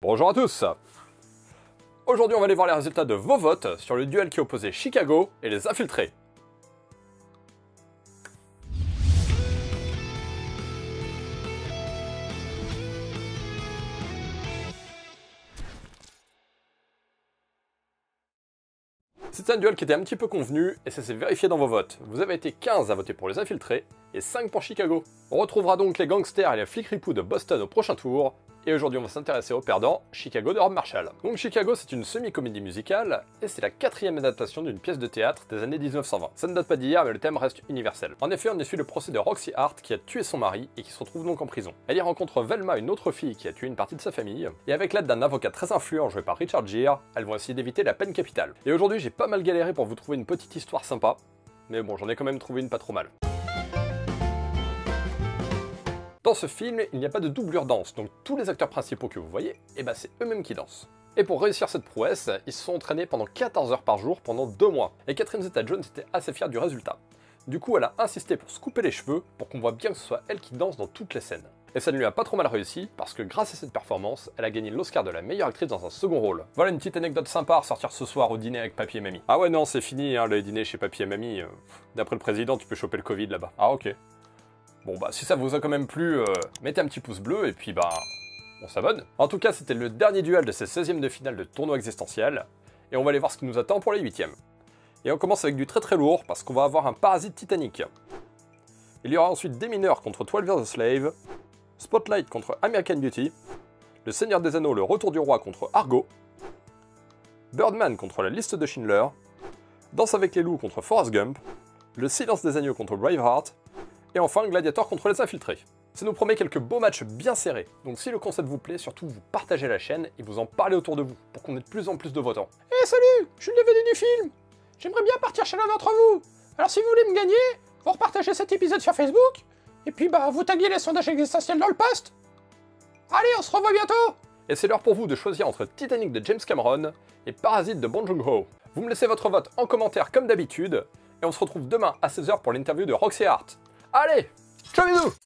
Bonjour à tous. Aujourd'hui, on va aller voir les résultats de vos votes sur le duel qui opposait Chicago et les Infiltrés. C'est un duel qui était un petit peu convenu et ça s'est vérifié dans vos votes. Vous avez été 15 à voter pour les Infiltrés et 5 pour Chicago. On retrouvera donc les gangsters et les flics ripoux de Boston au prochain tour. Et aujourd'hui on va s'intéresser au perdant, Chicago de Rob Marshall. Donc Chicago c'est une semi-comédie musicale, et c'est la 4e adaptation d'une pièce de théâtre des années 1920. Ça ne date pas d'hier mais le thème reste universel. En effet on y suit le procès de Roxy Hart qui a tué son mari et qui se retrouve donc en prison. Elle y rencontre Velma, une autre fille qui a tué une partie de sa famille, et avec l'aide d'un avocat très influent joué par Richard Gere, elles vont essayer d'éviter la peine capitale. Et aujourd'hui j'ai pas mal galéré pour vous trouver une petite histoire sympa, mais bon j'en ai quand même trouvé une pas trop mal. Dans ce film, il n'y a pas de doublure danse, donc tous les acteurs principaux que vous voyez, c'est eux-mêmes qui dansent. Et pour réussir cette prouesse, ils se sont entraînés pendant 14 heures par jour pendant 2 mois, et Catherine Zeta-Jones était assez fière du résultat. Du coup, elle a insisté pour se couper les cheveux, pour qu'on voit bien que ce soit elle qui danse dans toutes les scènes. Et ça ne lui a pas trop mal réussi, parce que grâce à cette performance, elle a gagné l'Oscar de la meilleure actrice dans un second rôle. Voilà une petite anecdote sympa à ressortir ce soir au dîner avec papy et mamie. Ah ouais non, c'est fini, hein, le dîner chez papy et mamie. D'après le président, tu peux choper le Covid là-bas. Ah ok. Bon si ça vous a quand même plu, mettez un petit pouce bleu et puis on s'abonne. En tout cas, c'était le dernier duel de ces 16e de finale de tournoi existentiel, et on va aller voir ce qui nous attend pour les 8e. Et on commence avec du très lourd, parce qu'on va avoir un parasite Titanic. Il y aura ensuite Des mineurs contre 12 Years a Slave, Spotlight contre American Beauty, Le Seigneur des Anneaux, Le Retour du Roi contre Argo, Birdman contre La Liste de Schindler, Danse avec les loups contre Forrest Gump, Le Silence des agneaux contre Braveheart, et enfin Gladiator contre les Infiltrés. Ça nous promet quelques beaux matchs bien serrés, donc si le concept vous plaît, surtout vous partagez la chaîne et vous en parlez autour de vous, pour qu'on ait de plus en plus de votants. Eh salut, je suis le DVD du film. J'aimerais bien partir chez l'un d'entre vous. Alors si vous voulez me gagner, vous repartagez cet épisode sur Facebook, et puis vous taguez les sondages existentiels dans le post. Allez, on se revoit bientôt. Et c'est l'heure pour vous de choisir entre Titanic de James Cameron et Parasite de Bong Joon-ho. Vous me laissez votre vote en commentaire comme d'habitude, et on se retrouve demain à 16h pour l'interview de Roxy Hart. Allez, ciao bisous.